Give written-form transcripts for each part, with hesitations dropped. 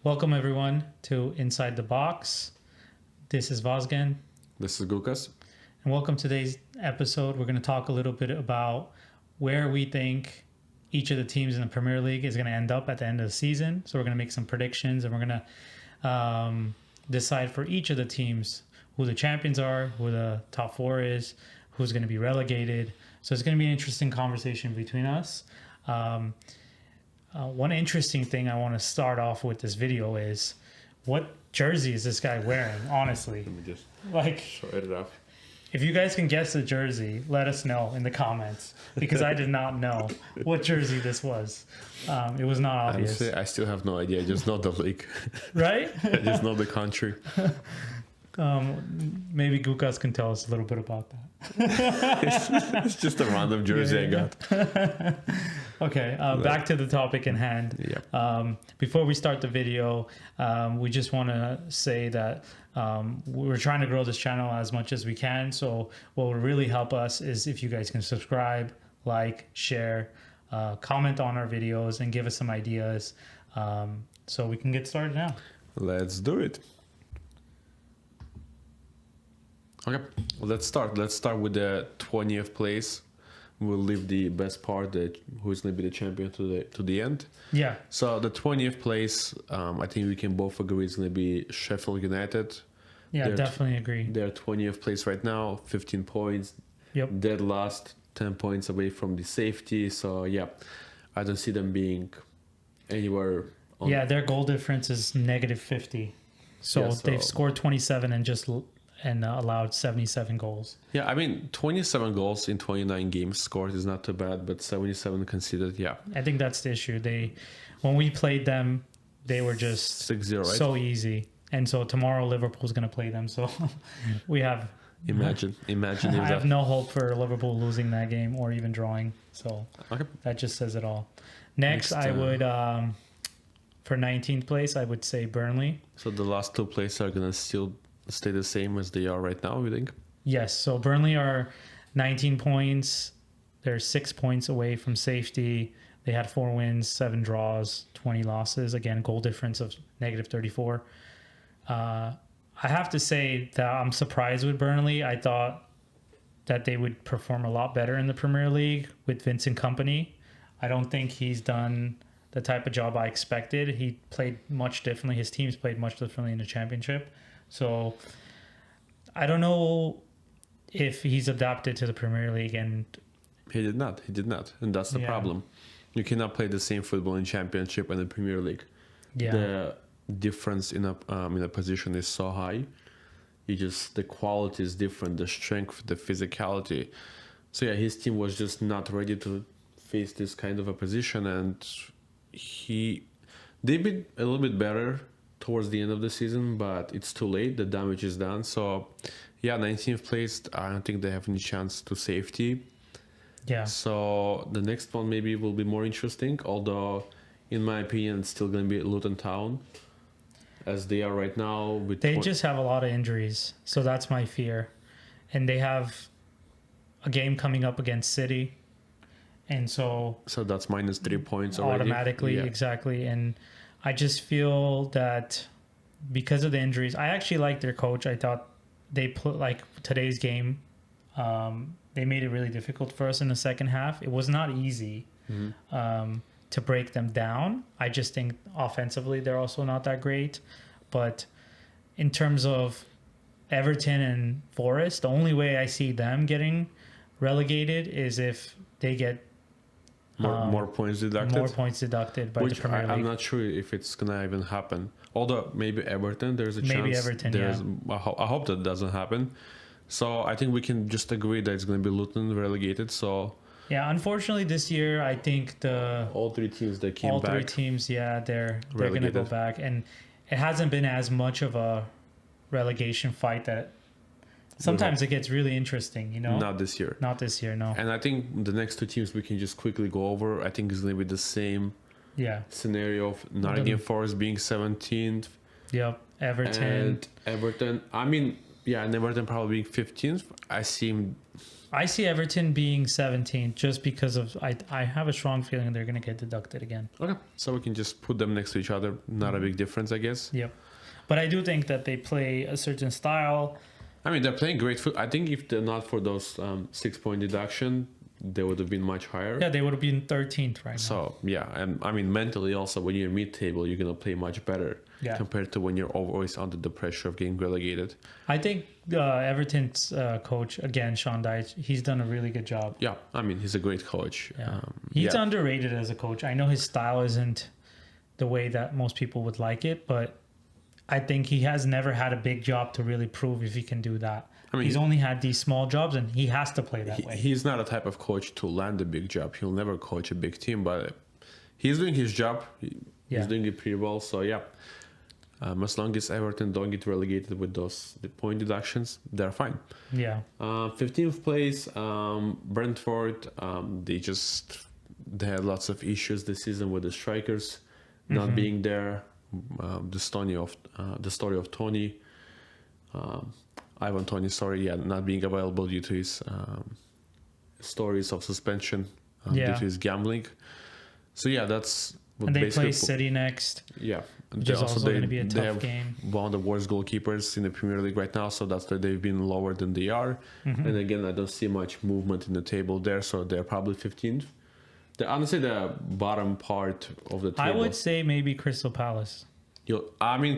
Welcome everyone to Inside the Box. This is Vazgen, This is Gukas. and welcome to today's episode. We're going to talk a little bit about where we think each of the teams in the Premier League is going to end up at the end of the season. So we're going to make some predictions, and we're going to decide for each of the teams who the champions are, who the top four is, who's going to be relegated. So it's going to be an interesting conversation between us. One interesting thing I want to start off with this video is, what jersey is this guy wearing? Honestly, Let me just like, show it up. if you guys can guess the jersey, let us know in the comments, because I did not know what jersey this was. It was not obvious, Honestly, I still have no idea. I just know the league. right? I just know the country. Maybe Gukas can tell us a little bit about that. It's just a random jersey I got. Okay, back to the topic in hand. Yep. Before we start the video, we just want to say that we're trying to grow this channel as much as we can. So what would really help us is if you guys can subscribe, like, share, comment on our videos, and give us some ideas, so we can get started now. Let's do it. Okay, let's start. Let's start with the 20th place. We'll leave the best part, who's going to be the champion, to the end. Yeah. So the 20th place, I think we can both agree is going to be Sheffield United. Yeah, They're definitely agree. They're 20th place right now, 15 points. Yep. Dead last, 10 points away from the safety. So yeah, I don't see them being anywhere. Yeah, their goal difference is -50. So, Yeah, they've scored 27 and allowed 77 goals. Yeah, I mean, 27 goals in 29 games scored is not too bad, but 77 conceded, yeah. I think that's the issue. When we played them, they were just 6-0, right? so easy. And so tomorrow Liverpool's going to play them. So we have Imagine I if have that. no hope for Liverpool losing that game or even drawing. So Okay. that just says it all. Next I would for 19th place, I would say Burnley. So the last two places are going to still stay the same as they are right now, you think? Yes, so Burnley are 19 points. They're 6 points away from safety. They had 4 wins, 7 draws, 20 losses. Again, goal difference of -34. I have to say that I'm surprised with Burnley. I thought that they would perform a lot better in the Premier League with Vincent Kompany. I don't think he's done the type of job I expected. He played much differently. His teams played much differently in the Championship. So I don't know if he's adapted to the Premier League. And He did not. And that's the problem. You cannot play the same football in Championship and the Premier League. yeah, The difference in a position is so high. The quality is different, the strength, the physicality. So yeah, his team was just not ready to face this kind of a position, and they've been a little bit better towards the end of the season, but it's too late. The damage is done. So yeah, 19th place, I don't think they have any chance to safety. yeah. So the next one maybe will be more interesting, although in my opinion it's still going to be Luton Town, as they are right now. They just have a lot of injuries, so that's my fear. And they have a game coming up against City, and so that's -3 points already. automatically, Yeah. exactly. And I just feel that because of the injuries, I actually like their coach. I thought they put, like, today's game, they made it really difficult for us in the second half. It was not easy to break them down. I just think offensively they're also not that great. But in terms of Everton and Forest, the only way I see them getting relegated is if they get More points deducted. by the Premier League. I'm not sure if it's gonna even happen. Although maybe Everton, there's a chance. Maybe Everton, I hope that doesn't happen. So I think we can just agree that it's gonna be Luton relegated. So Yeah, unfortunately this year I think all three teams that came all back. three teams, they're going to go Relegated. back, and it hasn't been as much of a relegation fight that sometimes it gets really interesting, you know. Not this year. Not this year, no. And I think the next two teams we can just quickly go over. I think it's gonna be the same Yeah. scenario of Nottingham Forest being 17th. Yep. Everton. And Everton, I mean, yeah, and Everton probably being 15th. I see I see Everton being 17 just because of I have a strong feeling they're going to get deducted again. Okay, so we can just put them next to each other. Not a big difference, I guess. Yep. But I do think that they play a certain style. I mean, they're playing great foot. I think if they're not for those 6-point deduction, they would have been much higher. Yeah, they would have been 13th right now. So, yeah. And I mean, mentally also, when you're mid-table, you're going to play much better compared to when you're always under the pressure of getting relegated. I think Everton's coach, again, Sean Dyche, he's done a really good job. Yeah, I mean, he's a great coach. Yeah. He's underrated as a coach. I know his style isn't the way that most people would like it, but I think he has never had a big job to really prove if he can do that. I mean, he's only had these small jobs, and he has to play that way. He's not a type of coach to land a big job. He'll never coach a big team, but he's doing his job. He's doing it pretty well. So, yeah, as long as Everton don't get relegated with the point deductions, they're fine. Yeah. 15th place, Brentford. They had lots of issues this season with the strikers not being there. The story of Tony. Ivan Tony, not being available due to his stories of suspension due to his gambling. So that's what and they play City next. Yeah, which is also going to be a tough game. One of the worst goalkeepers in the Premier League right now, so that's why they've been lower than they are. And again, I don't see much movement in the table there, so they're probably 15th. They're honestly the bottom part of the table. I would say maybe Crystal Palace.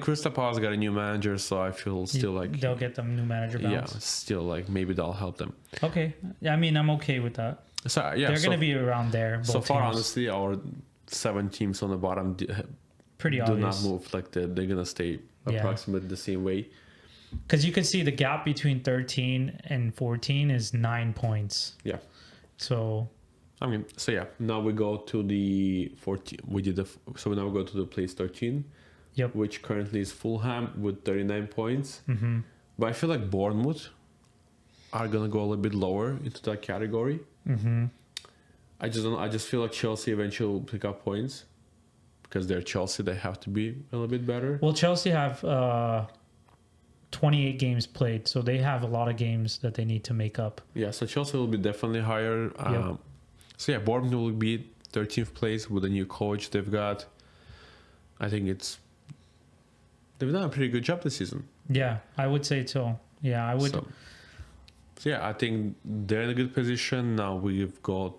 Crystal Palace got a new manager, so I feel still like they'll get them new manager bounce. Yeah, still like maybe that'll help them. Okay, I mean I'm okay with that. So they're going to be around there. So far, honestly, our 7 teams on the bottom do not move. Like they're going to stay approximately the same way. Because you can see the gap between 13 and 14 is 9 points. Yeah. So. Now we go to the 14. So now we go to the place 13. Yep. Which currently is Fulham with 39 points. But I feel like Bournemouth are gonna go a little bit lower into that category. I just feel like Chelsea eventually will pick up points because they're Chelsea. They have to be a little bit better. Well, Chelsea have 28 games played, so they have a lot of games that they need to make up. Yeah, so Chelsea will be definitely higher. Bournemouth will be 13th place with a new coach they've got. I think they've done a pretty good job this season. Yeah, I would say so. Yeah, I would. I think they're in a good position. Now we go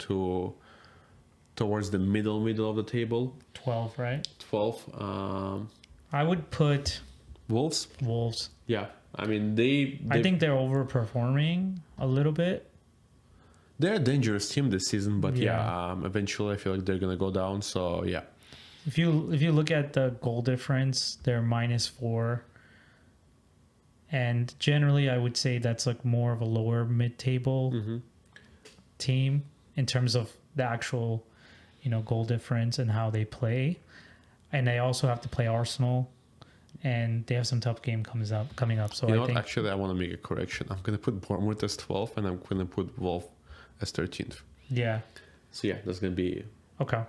towards the middle of the table. 12, right? 12. I would put Wolves. Yeah, I mean I think they're overperforming a little bit. They're a dangerous team this season, but eventually I feel like they're gonna go down. So yeah. If you look at the goal difference, they're -4. And generally, I would say that's like more of a lower mid-table team in terms of the actual, goal difference and how they play. And they also have to play Arsenal, and they have some tough game coming up. So I think actually, I want to make a correction. I'm going to put Bournemouth as 12th, and I'm going to put Wolf as 13th. Yeah. So that's going to be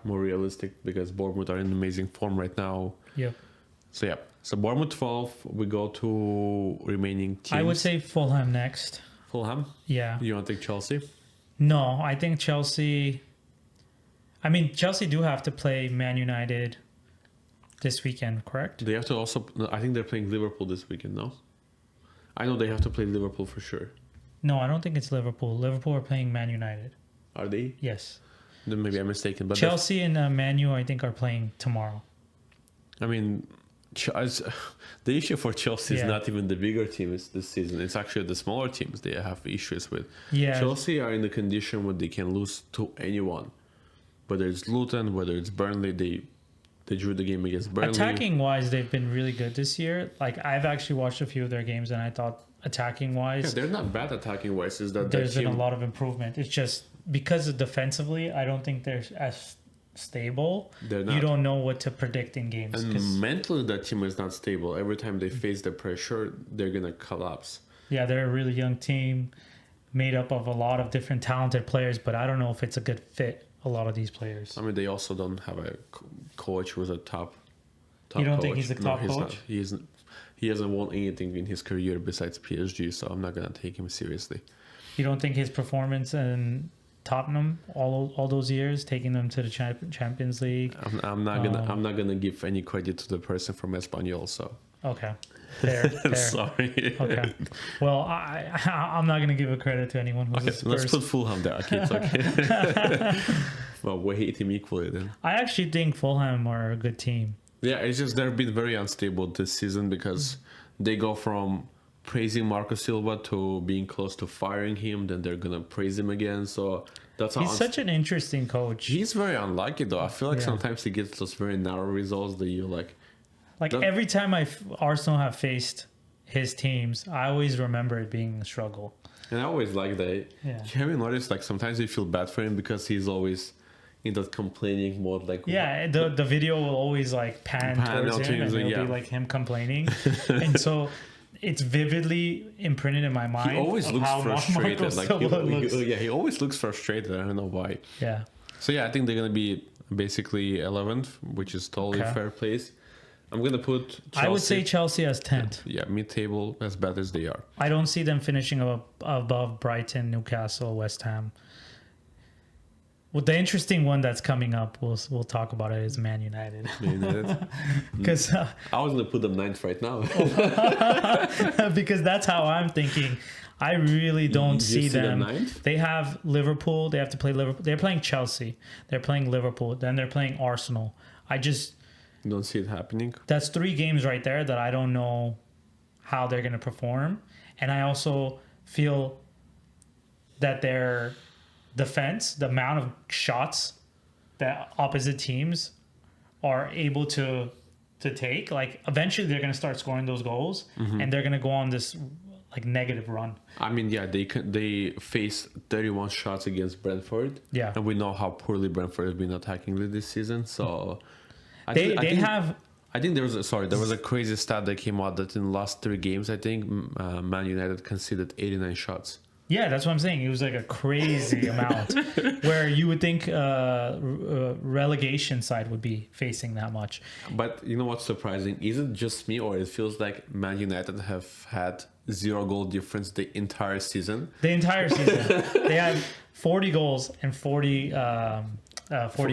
more realistic because Bournemouth are in amazing form right now. Yeah. So Bournemouth 12. We go to remaining teams. I would say Fulham next. Fulham? Yeah. You want to take Chelsea? No, I think Chelsea. I mean, Chelsea do have to play Man United this weekend, correct? They have to also. I think they're playing Liverpool this weekend. No, I know they have to play Liverpool for sure. No, I don't think it's Liverpool. Liverpool are playing Man United. Are they? Yes. Then maybe I'm mistaken. But Chelsea and Man U, I think, are playing tomorrow. I mean, the issue for Chelsea is not even the bigger teams this season. It's actually the smaller teams they have issues with. Yeah. Chelsea are in the condition where they can lose to anyone. Whether it's Luton, whether it's Burnley, they drew the game against Burnley. Attacking-wise, they've been really good this year. Like, I've actually watched a few of their games, and I thought attacking-wise... Yeah, they're not bad attacking-wise. Is that there's been a lot of improvement. It's just because of defensively, I don't think they're as stable. They're not. You don't know what to predict in games. And mentally, that team is not stable. Every time they face the pressure, they're going to collapse. Yeah, they're a really young team made up of a lot of different talented players, but I don't know if it's a good fit, a lot of these players. I mean, they also don't have a coach who's a top you don't coach. Think he's a top coach? He hasn't won anything in his career besides PSG, so I'm not going to take him seriously. You don't think his performance in Tottenham all those years, taking them to the Champions League? I'm not gonna give any credit to the person from Espanyol. So Okay, fair. sorry. Okay, well, I'm not gonna give a credit to anyone who's Okay, a Spurs. let's put Fulham there. Okay, it's okay. Well, we hate him equally then. I actually think Fulham are a good team. Yeah, it's just they've been very unstable this season because they go from praising Marco Silva to being close to firing him, then they're gonna praise him again. So that's how He's such an interesting coach. he's very unlucky though. I feel like Yeah. sometimes he gets those very narrow results that you like. Every time Arsenal have faced his teams, I always remember it being a struggle. And I always like that. Yeah. Have you noticed like sometimes you feel bad for him because he's always in that complaining mode, like Yeah, the video will always like pan towards him, and it'll be like him complaining, and so it's vividly imprinted in my mind. he always of looks how frustrated. Marco Like Silva looks. he always looks frustrated. I don't know why. Yeah, So yeah, I think they're gonna be basically 11th, which is totally Okay. fair place. I'm gonna put Chelsea. I would say Chelsea as 10th. Yeah, mid-table, as bad as they are. I don't see them finishing above Brighton, Newcastle, West Ham. Well, the interesting one that's coming up, we'll talk about it, is Man United. Because I was gonna put them 9th right now. because that's how I'm thinking. I really don't see them. 9th? They have Liverpool. They have to play Liverpool. They're playing Chelsea. They're playing Liverpool. Then they're playing Arsenal. Don't see it happening. That's 3 games right there that I don't know how they're going to perform. And I also feel that their defense, the amount of shots that opposite teams are able to take, like eventually they're going to start scoring those goals, and they're going to go on this like negative run. I mean, yeah, they face 31 shots against Brentford. Yeah. And we know how poorly Brentford has been attacking this season. So I They think there was a crazy stat that came out that in the last 3 games, I think Man United conceded 89 shots. Yeah, that's what I'm saying. It was like a crazy amount where you would think relegation side would be facing that much. But you know what's surprising? Is it just me, or it feels like Man United have had 0 goal difference the entire season? The entire season. They had 40 goals and 40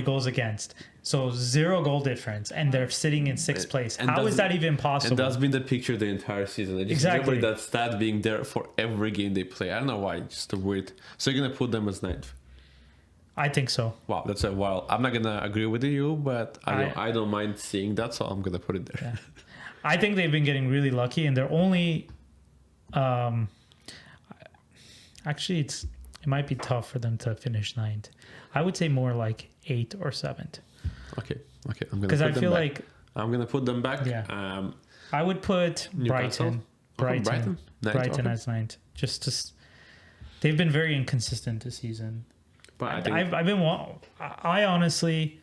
goals against. So 0 goal difference, and they're sitting in 6th place. How is that even possible? And that's been the picture the entire season. I just remember that stat being there for every game they play. I don't know why. It's just a weird. So you're gonna put them as 9th? I think so. Wow, that's a while. I'm not gonna agree with you, but I don't mind seeing that, so I'm gonna put it there. Yeah. I think they've been getting really lucky, and they're only. Actually, it might be tough for them to finish 9th. I would say more like 8th or 7th. Okay. I'm gonna. Because I feel like I'm gonna put them back. Yeah. I would put Newcastle? Brighton Okay. as 9th. They've been very inconsistent this season. But I honestly,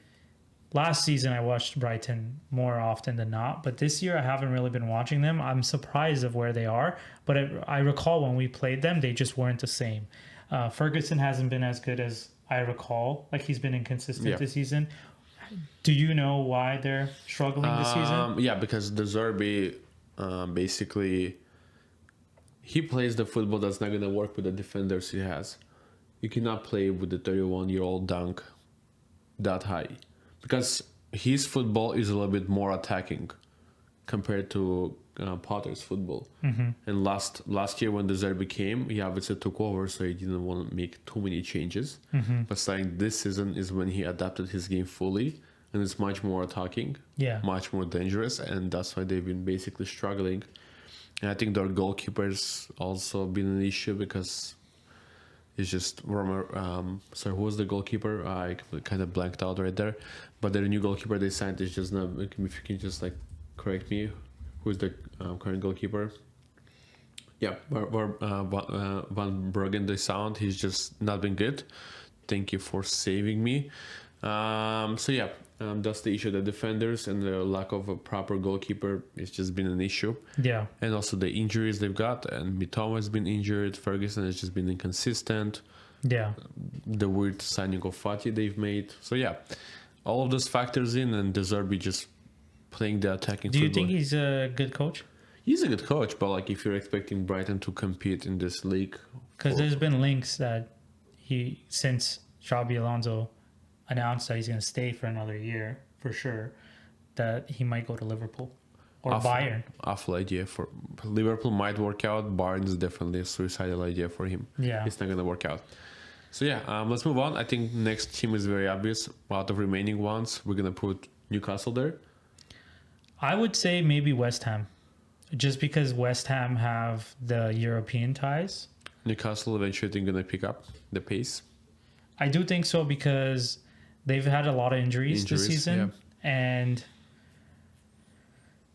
last season I watched Brighton more often than not, but this year I haven't really been watching them. I'm surprised of where they are, but I recall when we played them, they just weren't the same. Ferguson hasn't been as good as I recall. Like he's been inconsistent this season. Do you know why they're struggling this season? Yeah, because De Zerbi, basically, he plays the football that's not going to work with the defenders he has. You cannot play with the 31-year-old Dunk that high, because his football is a little bit more attacking compared to Potter's football. Mm-hmm. And last year when De Zerbi came, he obviously took over, so he didn't want to make too many changes. Mm-hmm. But starting this season is when he adapted his game fully, and it's much more attacking, much more dangerous, and that's why they've been basically struggling. And I think their goalkeeper's also been an issue because it's just sorry, who was the goalkeeper? I kind of blanked out right there. But their new goalkeeper they signed is just not. If you can just like correct me, who's the current goalkeeper? Yeah, Van Bruggen they sound. He's just not been good. Thank you for saving me. So yeah, that's the issue. The defenders and the lack of a proper goalkeeper has just been an issue. Yeah. And also the injuries they've got. And Mitoma has been injured. Ferguson has just been inconsistent. Yeah. The weird signing of Fati they've made. So yeah, all of those factors in, and De Zerbi just playing the attacking football. Do you football. think he's a good coach? He's a good coach, but like if you're expecting Brighton to compete in this league, Because there's been links that since Xabi Alonso announced that he's going to stay for another year, for sure, that he might go to Liverpool or Bayern. awful idea for Liverpool might work out. Bayern is definitely a suicidal idea for him. Yeah. It's not going to work out. So yeah, let's move on. I think next team is very obvious. Out of remaining ones, we're going to put Newcastle there. I would say maybe West Ham, just because West Ham have the European ties. Newcastle eventually going to pick up the pace. I do think so because they've had a lot of injuries this season, and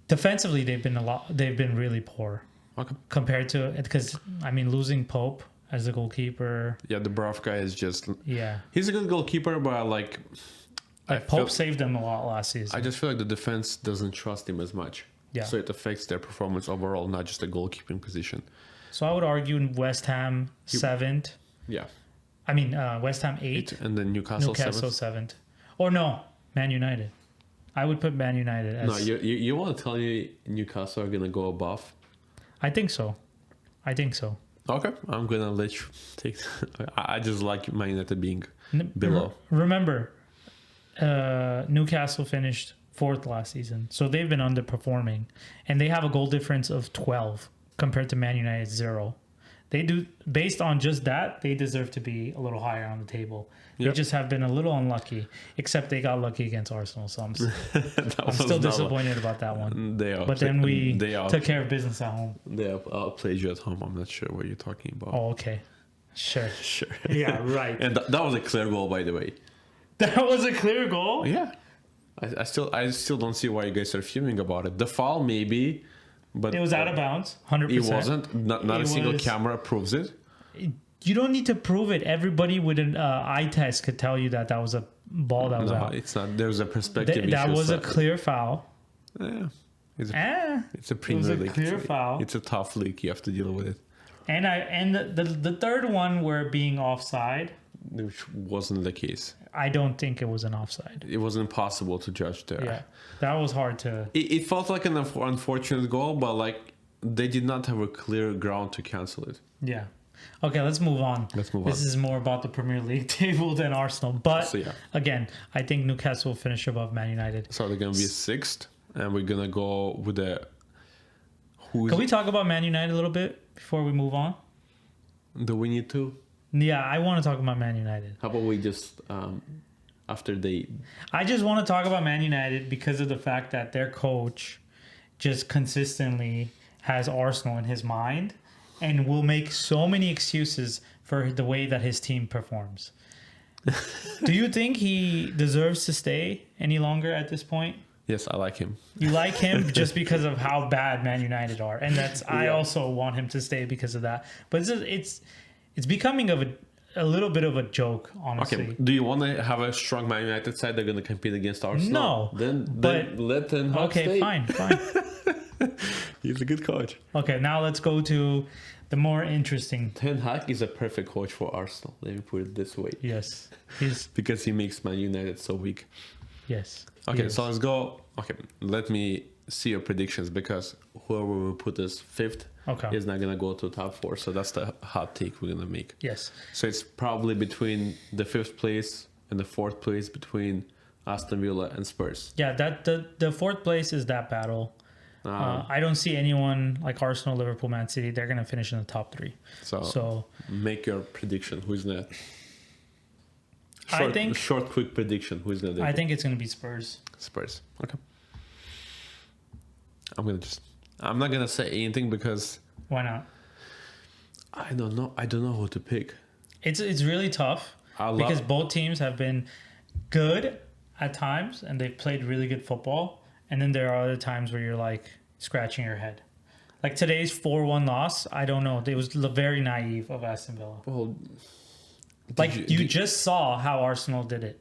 defensively they've been really poor. Okay. Compared to, because I mean, losing Pope as a goalkeeper. Yeah, the Brough guy is just. Yeah. He's a good goalkeeper, but like. Pope saved them a lot last season. I just feel like the defense doesn't trust him as much. Yeah. So it affects their performance overall, not just the goalkeeping position. So I would argue West Ham 7th. Yeah. I mean, West Ham 8th. And then Newcastle 7th. Or no, Man United. I would put Man United as... No, you want to tell me Newcastle are going to go above? I think so. Okay, I'm going to let you take... I just like Man United being below. Remember, Newcastle finished 4th last season. So they've been underperforming. And they have a goal difference of 12 compared to Man United's 0. They do, based on just that, they deserve to be a little higher on the table. They just have been a little unlucky, except they got lucky against Arsenal. So I'm still disappointed about that one. But then we took care of business at home. They outplayed you at home. I'm not sure what you're talking about. Oh, okay. Sure. Yeah, right. And that was a clear goal, by the way. That was a clear goal? Yeah. I still don't see why you guys are fuming about it. The foul, maybe. But it was out of bounds, 100%. It wasn't. Not a single camera proves it. You don't need to prove it. Everybody with an eye test could tell you that was a ball that was out. No, it's not. There's a perspective issue. That was a clear foul. Yeah. It's a Premier League. Clear foul. It's a tough league. You have to deal with it. And the third one where being offside, which wasn't the case. I don't think it was an offside. It was impossible to judge there. Yeah, that was hard to... It felt like an unfortunate goal, but like they did not have a clear ground to cancel it. Yeah. Okay, let's move on. This is more about the Premier League table than Arsenal. But again, I think Newcastle will finish above Man United. So they're going to be 6th, and we're going to go with the... Can we talk about Man United a little bit before we move on? Do we need to? Yeah, I want to talk about Man United. How about we just, after they... I just want to talk about Man United because of the fact that their coach just consistently has Arsenal in his mind and will make so many excuses for the way that his team performs. Do you think he deserves to stay any longer at this point? Yes, I like him. You like him just because of how bad Man United are. And I also want him to stay because of that. But it's becoming a little bit of a joke, honestly. Okay, do you want to have a strong Man United side? They're going to compete against Arsenal? No. Then let Ten Hag stay. Okay, fine. He's a good coach. Okay, now let's go to the more interesting. Ten Hag is a perfect coach for Arsenal. Let me put it this way. Yes. Because he makes Man United so weak. Yes. Okay, so let's go. Okay, let me see your predictions because whoever will put us 5th is not going to go to top 4. So that's the hot take we're going to make. Yes. So it's probably between the 5th place and the 4th place between Aston Villa and Spurs. Yeah, that the 4th place is that battle. I don't see anyone like Arsenal, Liverpool, Man City. They're going to finish in the top 3. So make your prediction. Who's that? Short, quick prediction. Who's going to? I think it's going to be Spurs. Spurs. Okay. I'm not gonna say anything because. Why not? I don't know. I don't know who to pick. It's really tough because both teams have been good at times and they've played really good football, and then there are other times where you're like scratching your head. Like today's 4-1 loss, I don't know. It was very naive of Aston Villa. Well, you just saw how Arsenal did it.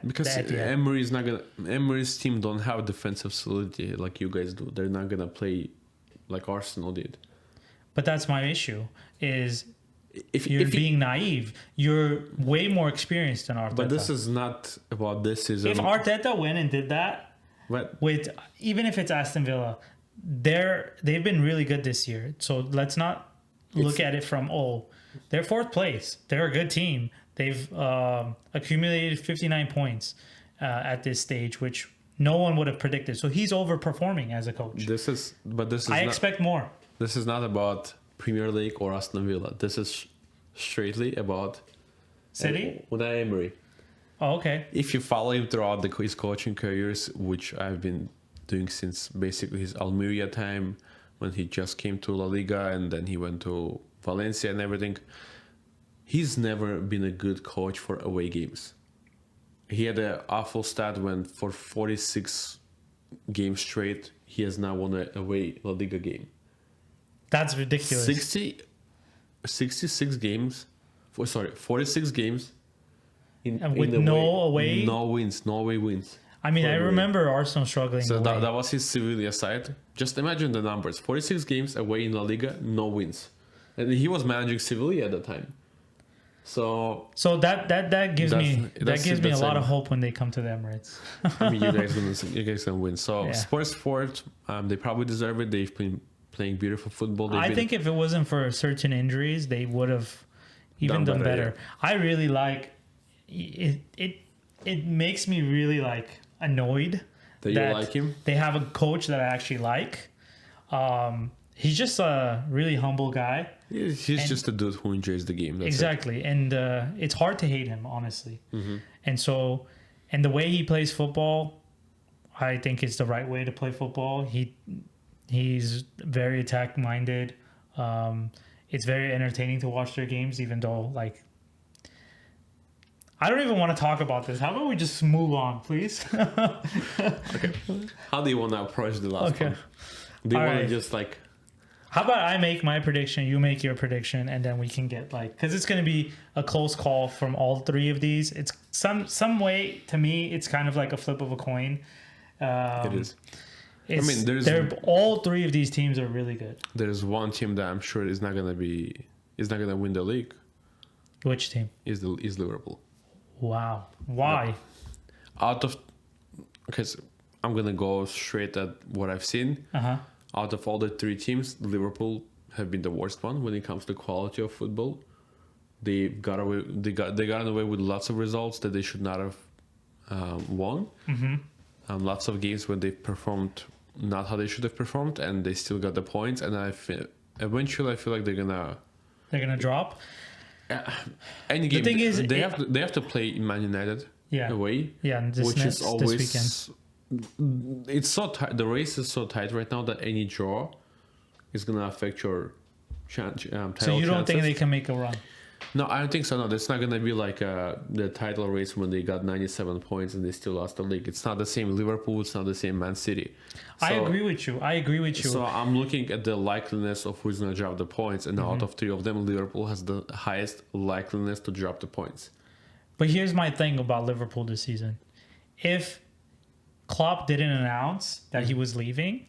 Because Emery's team don't have defensive solidity like you guys do. They're not gonna play like Arsenal did. But that's my issue. Is if you're being naive, you're way more experienced than Arteta. But this is not about this season. If Arteta went and did that, even if it's Aston Villa, they've been really good this year. So let's not look at it from they're fourth place. They're a good team. They've accumulated 59 points at this stage, which no one would have predicted. So he's overperforming as a coach. I expect more. This is not about Premier League or Aston Villa. This is straightly about City? Unai Emery. Oh, okay. If you follow him throughout his coaching careers, which I've been doing since basically his Almeria time, when he just came to La Liga and then he went to Valencia and everything, he's never been a good coach for away games. He had an awful stat when for 46 games straight, he has now won an away La Liga game. That's ridiculous. 46 games. 46 games. With no away? No wins. No away wins. I mean, I remember Arsenal struggling. So that was his Sevilla side. Just imagine the numbers. 46 games away in La Liga, no wins. And he was managing Sevilla at the time. So that gives me a lot of hope when they come to the Emirates. I mean, you guys gonna win. So Yeah. Spurs fourth, they probably deserve it. They've been playing beautiful football. I think if it wasn't for certain injuries, they would have even done better. Yeah. I really like it. It makes me really annoyed that you like him. They have a coach that I actually like. He's just a really humble guy. He's just a dude who enjoys the game. That's exactly. And it's hard to hate him, honestly. Mm-hmm. And the way he plays football, I think is the right way to play football. He's very attack minded. It's very entertaining to watch their games, even though I don't even want to talk about this. How about we just move on, please? Okay. How do you want to approach the last one? Do you want to just How about I make my prediction, you make your prediction, and then we can get because it's going to be a close call from all three of these. It's some way, to me, it's kind of like a flip of a coin. It is. All three of these teams are really good. There's one team that I'm sure is not gonna win the league. Which team? Is Liverpool. Wow. Why? Because I'm gonna go straight at what I've seen. Out of all the three teams, Liverpool have been the worst one when it comes to quality of football. They got away with lots of results that they should not have won. Mm-hmm. Lots of games when they performed not how they should have performed, and they still got the points. And eventually I feel like they're gonna drop. Any game. The thing is, they have to play Man United away. Yeah, which is always this weekend. It's so tight. The race is so tight right now that any draw is gonna affect your title. So you don't think they can make a run? No, I don't think so. No, it's not gonna be like the title race when they got 97 points and they still lost the league. It's not the same Liverpool. It's not the same Man City. I agree with you. So I'm looking at the likeliness of who's gonna drop the points, and out of three of them, Liverpool has the highest likeliness to drop the points. But here's my thing about Liverpool this season: if Klopp didn't announce that he was leaving,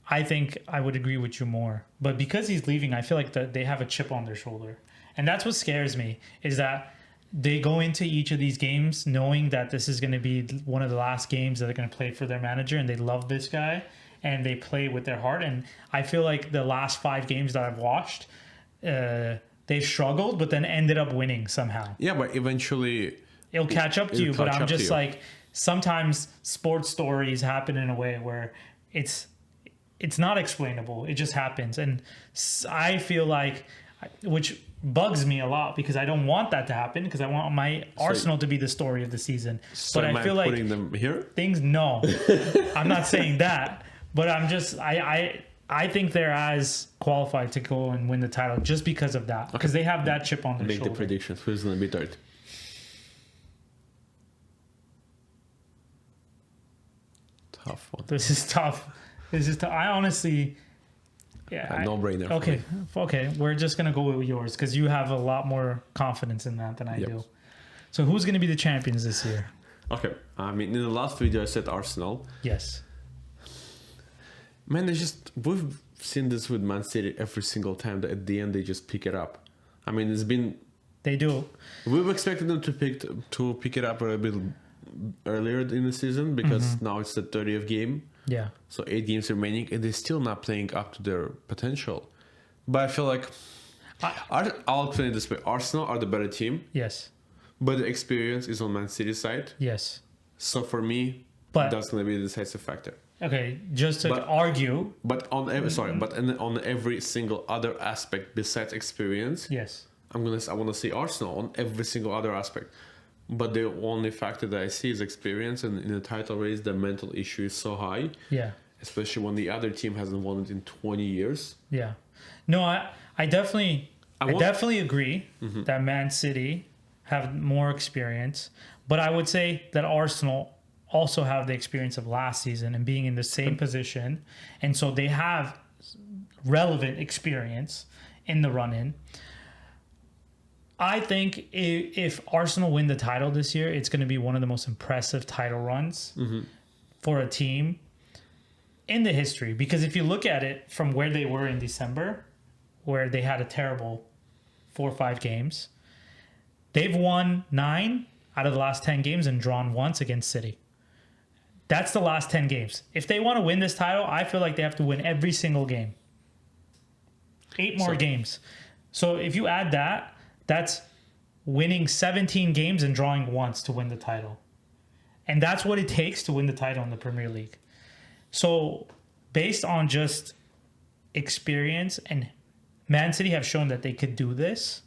I think I would agree with you more. But because he's leaving, I feel like they have a chip on their shoulder. And that's what scares me, is that they go into each of these games knowing that this is going to be one of the last games that they're going to play for their manager, and they love this guy, and they play with their heart. And I feel like the last 5 games that I've watched, they struggled, but then ended up winning somehow. Yeah, but eventually it'll catch up to you. But I'm just sometimes sports stories happen in a way where it's not explainable. It just happens. And I feel like, which bugs me a lot, because I don't want that to happen, because I want my Arsenal to be the story of the season. So but I feel like putting them here? No, I'm not saying that, but I'm just, I think they're as qualified to go and win the title just because of that, because they have that chip on their shoulder. Make the predictions. Who's going to be third? Tough one. This is tough. I honestly, no brainer. Okay. We're just gonna go with yours because you have a lot more confidence in that than I do. So who's gonna be the champions this year? Okay. I mean, in the last video, I said Arsenal. Yes. Man, we've seen this with Man City every single time that at the end they just pick it up. I mean, it's been. They do. We've expected them to pick it up a bit earlier in the season because now it's the 30th game. Yeah. So 8 games remaining, and they're still not playing up to their potential. But I feel like I'll explain it this way: Arsenal are the better team, Yes. but the experience is on Man City's side. Yes. So for me, But that's going to be the decisive factor. okay, just to argue. But on every single other aspect besides experience, Yes. I want to see Arsenal on every single other aspect. But the only factor that I see is experience, and in the title race, the mental issue is so high. Yeah. Especially when the other team hasn't won it in 20 years. Yeah. No, I definitely agree that Man City have more experience, but I would say that Arsenal also have the experience of last season and being in the same position, and so they have relevant experience in the run-in. I think if Arsenal win the title this year, it's going to be one of the most impressive title runs for a team in the history. Because if you look at it from where they were in December, where they had a terrible 4 or 5 games, they've won 9 out of the last 10 games and drawn once against City. That's the last 10 games. If they want to win this title, I feel like they have to win every single game. 8 more games. So if you add that, that's winning 17 games and drawing once to win the title. And that's what it takes to win the title in the Premier League. So based on just experience, and Man City have shown that they could do this,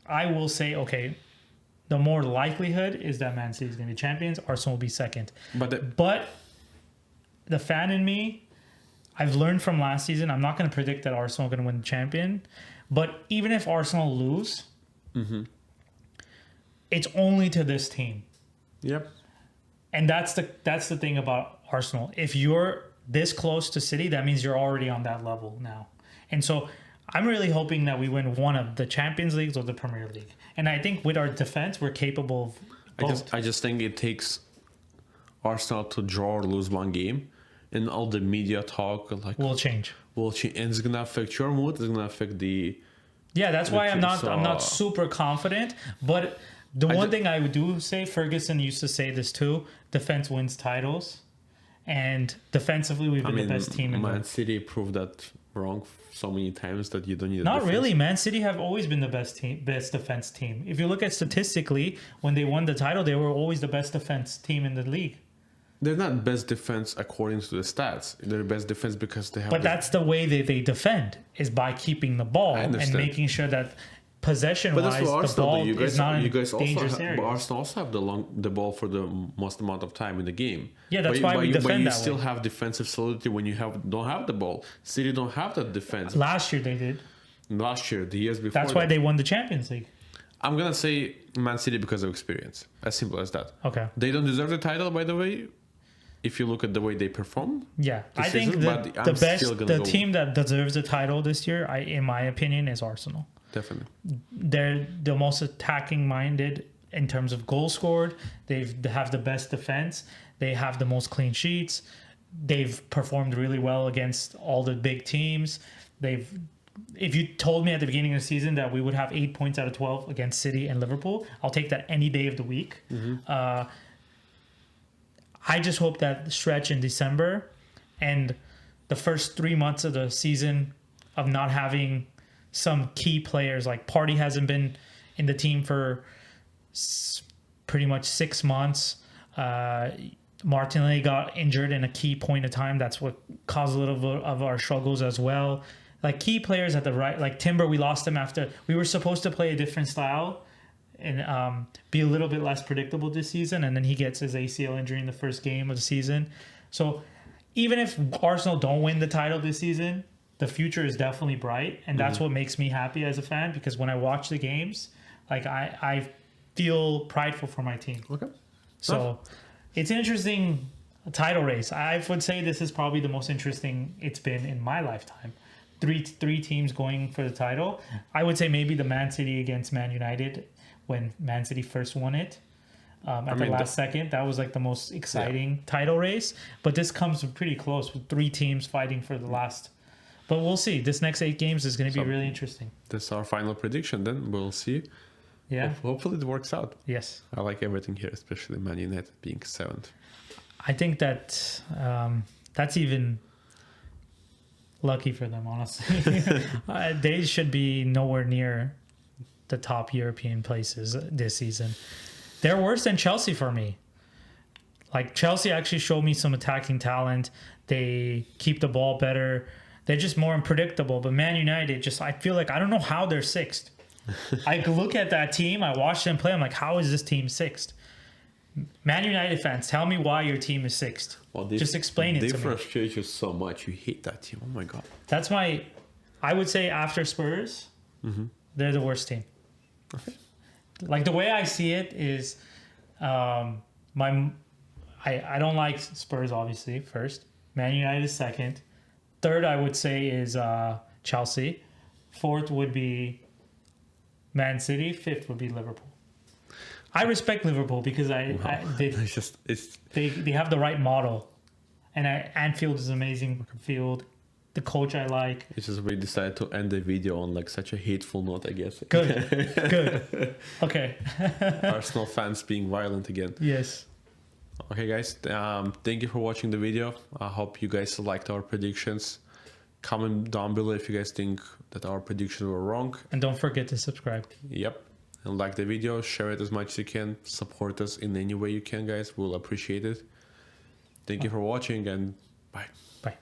I will say, okay, the more likelihood is that Man City is going to be champions. Arsenal will be second. But the fan in me, I've learned from last season, I'm not going to predict that Arsenal are going to win the champion. But even if Arsenal lose, it's only to this team. Yep. And that's the thing about Arsenal. If you're this close to City, that means you're already on that level now. And so I'm really hoping that we win one of the Champions Leagues or the Premier League. And I think with our defense, we're capable of both. I just think it takes Arsenal to draw or lose one game, and all the media talk will change. And it's gonna affect your mood. It's gonna affect the. Yeah, that's why I'm not super confident. But the one thing I do say, Ferguson used to say this too: defense wins titles, and defensively we've been the best team. Man City proved that wrong so many times that you don't need. Not really. Man City have always been the best defense team. If you look at statistically, when they won the title, they were always the best defense team in the league. They're not best defense according to the stats. They're best defense because they have. But that's the way they defend, is by keeping the ball and making sure that possession-wise the ball is not in dangerous areas. But Arsenal also have the ball for the most amount of time in the game. Yeah, that's why we defend that way. But you still have defensive solidity when you don't have the ball. City don't have that defense. Last year they did. Last year, the years before. That's why they won the Champions League. I'm gonna say Man City because of experience. As simple as that. Okay. They don't deserve the title, by the way. If you look at the way they perform, I think the team that deserves the title this year, in my opinion, is Arsenal. Definitely, they're the most attacking minded in terms of goals scored. They have the best defense. They have the most clean sheets. They've performed really well against all the big teams. If you told me at the beginning of the season that we would have 8 points out of 12 against City and Liverpool, I'll take that any day of the week. I just hope that the stretch in December and the first 3 months of the season of not having some key players, like Partey hasn't been in the team for pretty much 6 months. Martinelli got injured in a key point of time. That's what caused a little bit of our struggles as well. Like key players at the right, like Timber, we lost him after we were supposed to play a different style and be a little bit less predictable this season, and then he gets his ACL injury in the first game of the season. So even if Arsenal don't win the title this season, the future is definitely bright, and that's what makes me happy as a fan, because when I watch the games, like I feel prideful for my team. Okay. So it's an interesting title race. I would say this is probably the most interesting it's been in my lifetime. Three teams going for the title. I would say maybe the Man City against Man United when Man City first won it at the last second. That was like the most exciting title race. But this comes pretty close with 3 teams fighting for the last. But we'll see. This next 8 games is going to be really interesting. That's our final prediction then. We'll see. Yeah. Hopefully it works out. Yes. I like everything here, especially Man United being 7th. I think that That's even lucky for them, honestly. They should be nowhere near the top European places this season. They're worse than Chelsea for me. Like, Chelsea actually showed me some attacking talent. They keep the ball better. They're just more unpredictable. But Man United, just, I feel like, I don't know how they're sixth. I look at that team, I watch them play, I'm like, how is this team sixth? Man United fans, tell me why your team is sixth. Well, just explain it to me. They frustrate you so much. You hate that team. Oh my god. That's I would say after Spurs, they're the worst team. Okay. Like, the way I see it is, I don't like Spurs, obviously, first. Man United is second. Third, I would say, is Chelsea. Fourth would be Man City. Fifth would be Liverpool. I respect Liverpool because they have the right model. And Anfield is an amazing field. The coach I like. It's just we decided to end the video on like such a hateful note, I guess. Good. Okay. Arsenal fans being violent again. Yes. Okay, guys. Thank you for watching the video. I hope you guys liked our predictions. Comment down below if you guys think that our predictions were wrong. And don't forget to subscribe. Yep. And like the video, share it as much as you can. Support us in any way you can, guys. We'll appreciate it. Thank you for watching, and bye. Bye.